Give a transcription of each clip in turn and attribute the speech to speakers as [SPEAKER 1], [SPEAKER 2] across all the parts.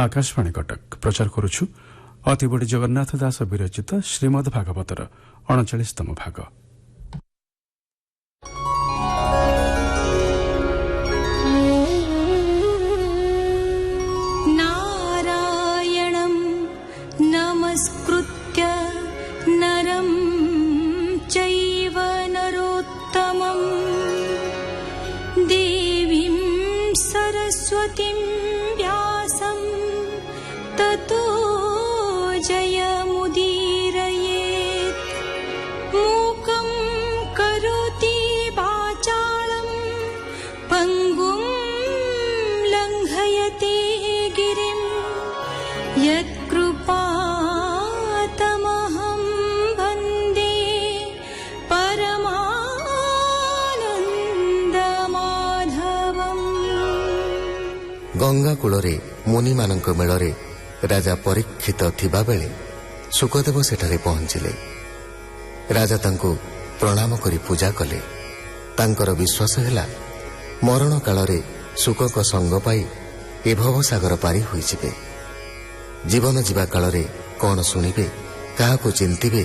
[SPEAKER 1] आकाशवाणी कटक प्रचार करुछु अतिबड़ी जगन्नाथ दास विरचित श्रीमद् भागवतर 39तम भाग।
[SPEAKER 2] नारायणं नमस्कृत्य नरं चैव नरोत्तमं देवीं सरस्वतीं व्यासं ततो जयमुदीरयेत्। मूकं करोति वाचालं पङ्गुं लङ्घयते गिरिं यत्कृपातमहं वन्दे परमानन्दमाधवम्।
[SPEAKER 3] गंगा कूଳରେ मुनिମାନଙ୍କ मेଳରେ राजा परीक्षित थिबा बेले सुखदेव सेठारे पहुंचिले। राजा तांको प्रणाम करी पूजा कले। तांकर विश्वास हैला मरण कालरे सुखक संग पाई ए भवसागर पारी होई जिवे। जीवन जीवा कालरे कौन शुणिबे, काहाको चिंतिबे,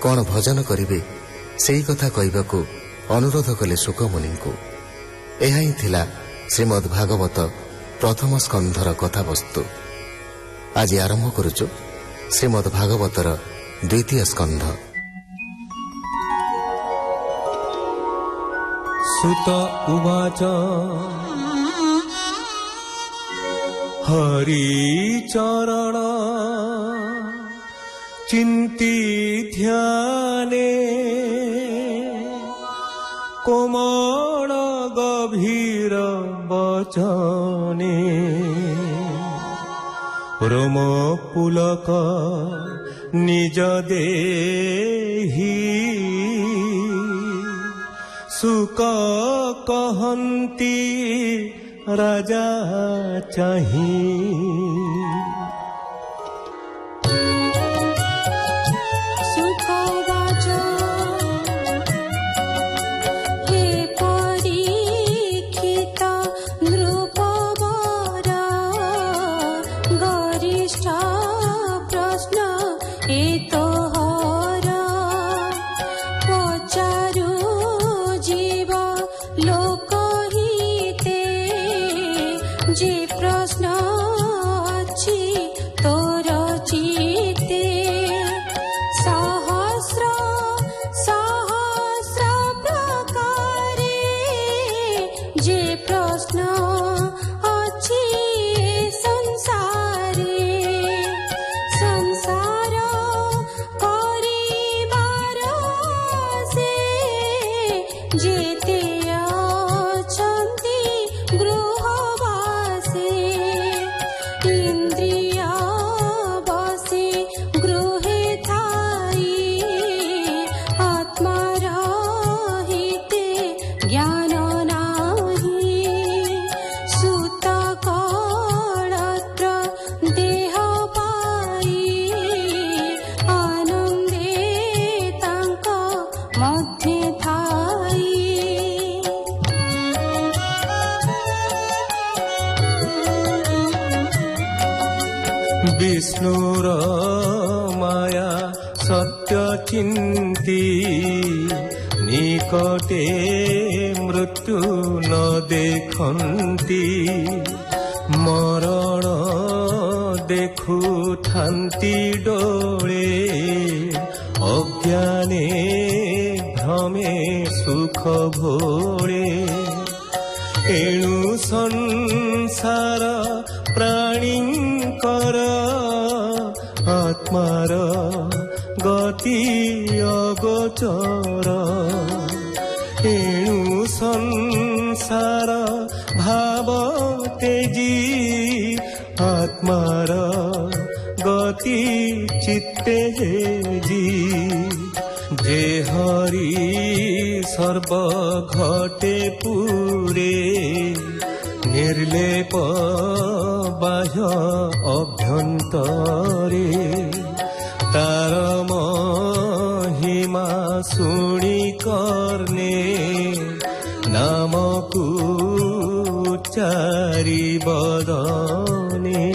[SPEAKER 3] कौन भजन करिबे, सेई कथा कहबाकू अनुरोध कले सुख मुनिଙ୍କୁ। एहा ही थिला श्रीमद् भागवत प्रथम स्कंधर कथावस्तु। आज आरंभ करुचु श्रीमद् भागवतर द्वितीय स्कंध।
[SPEAKER 4] सुत उवाच हरिचरण चिन्ति ध्याने कोमल गभीर वचने रोम पुलक निज देहि सुख कहन्ति राजा चाही। विष्णुर माया सत्य चिंती निकटे मृत्यु न देखन्ति मरण देखु थांती डोळे अज्ञाने भ्रमे सुख भोळे एणु संसार प्राणींकर आत्मार गति अगोचर एणु संसार भाव तेजी आत्मार गति चित्ते जी जे हरि सर्व घटे पूरे निर्लेप बाह्य अभ्यंतरे तार महिमा शुणी करने नामकु चारि बदने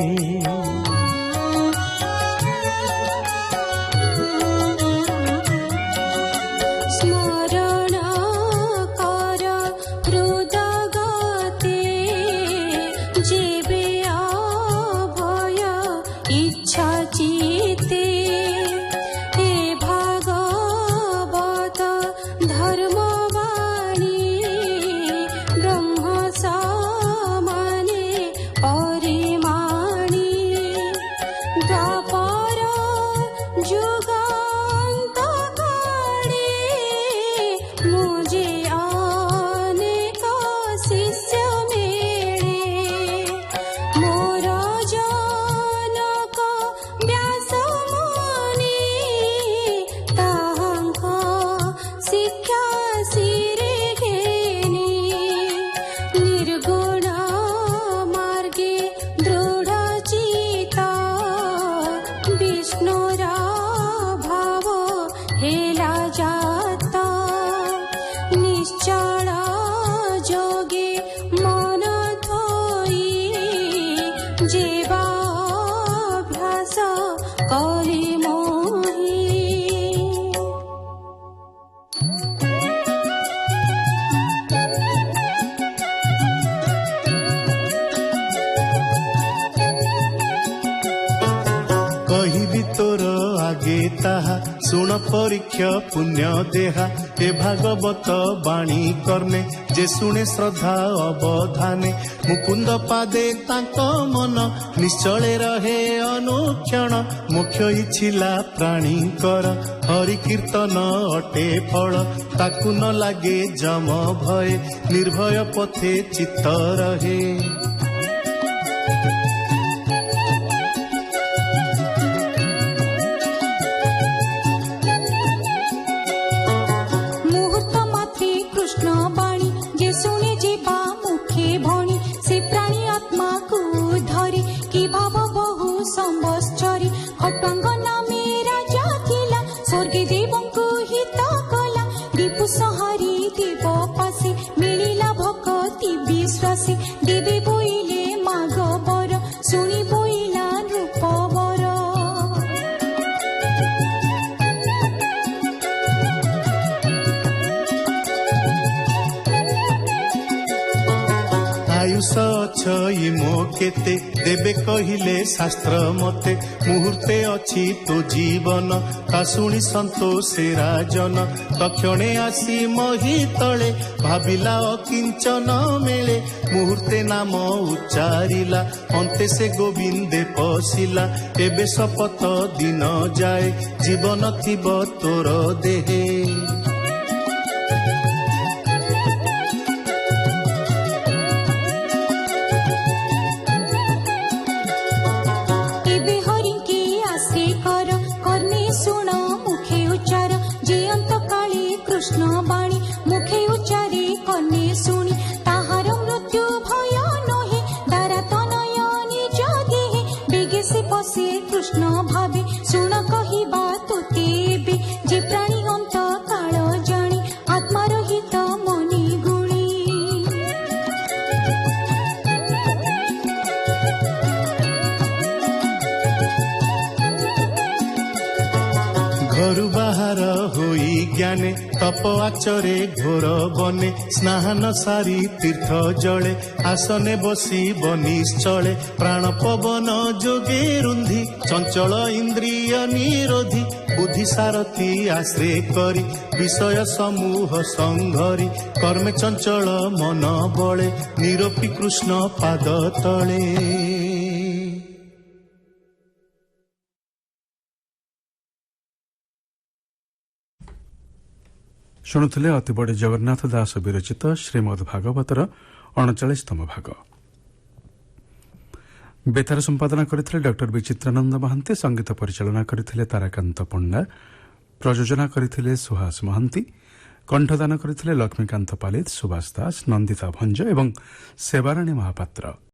[SPEAKER 2] जेवाभ्यास करे मोहि
[SPEAKER 4] କହିବି ତୋର ଆଗେ ତାହା ଶୁଣ ପରୀକ୍ଷ ପୁଣ୍ୟ ଦେହା ଏ ଭାଗବତ ବାଣୀ କର୍ମେ ଯେ ଶୁଣେ ଶ୍ରଦ୍ଧା ଅବଧାନେ ମୁକୁନ୍ଦ ପାଦେ ତାଙ୍କ ମନ ନିଶ୍ଚଳେ ରହେ ଅନୁକ୍ଷଣ ମୋକ୍ଷ ଇଚ୍ଛିଲା ପ୍ରାଣୀଙ୍କର ହରି କୀର୍ତ୍ତନ ଅଟେ ଫଳ ତାକୁ ନ ଲାଗେ ଯମ ଭୟ ନିର୍ଭୟ ପଥେ ଚିତ୍ତ ରହେ
[SPEAKER 2] देवी बोइले माग बर शुणी बोइला रूप बर
[SPEAKER 4] आयुष अछई मो केते देबे कहिले शास्त्र मते मुहूर्ते अछि तो जीवन ता शुणी संतोषे राजन तक्षणे आसी मही तले भाबिला अकिंचन मेले मुहूर्ते नाम उच्चारिला अन्ते से गोविंदे पशिला एबे शपथ दिन जाए जीवन थिब तोर देहे
[SPEAKER 2] कृष्ण बाणी मुखे उच्चारे कने शुणी ताहार मृत्यु भय नहे दारा तनय निज देहे बेगे से पशे कृष्ण भावे शुण कहिबा तोते बे जे प्राणी अंत काल जाणी आत्मा रहित मनि गुणी
[SPEAKER 4] घरु बाहर होई ज्ञाने तप आचरे घोर बने स्नान सारी तीर्थ जले आसने बसी बनिश्चले प्राण पवन जोगे रुंधी चंचल इंद्रिय निरोधी बुद्धि सारथी आश्रय करी विषय समूह संघरी कर्मे चंचल मन बळे निरोपी कृष्ण पाद तले
[SPEAKER 1] ଶୁଣୁଥିଲେ ଅତିବଡ଼ି ଜଗନ୍ନାଥ ଦାସ ବିରଚିତ ଶ୍ରୀମଦ୍ ଭାଗବତର 39ତମ ଭାଗ। ବେତାର ସମ୍ପାଦନା କରିଥିଲେ ଡକ୍ଟର ବିଚିତ୍ରାନନ୍ଦ ମହାନ୍ତି, ସଙ୍ଗୀତ ପରିଚାଳନା କରିଥିଲେ ତାରାକାନ୍ତ ପଣ୍ଡା, ପ୍ରଯୋଜନା କରିଥିଲେ ସୁହାସ ମହାନ୍ତି, କଣ୍ଠଦାନ କରିଥିଲେ ଲକ୍ଷ୍ମୀକାନ୍ତ ପାଲିତ, ସୁବାସ ଦାସ, ନନ୍ଦିତା ଭଞ୍ଜ ଏବଂ ସେବାରାଣୀ ମହାପାତ୍ର।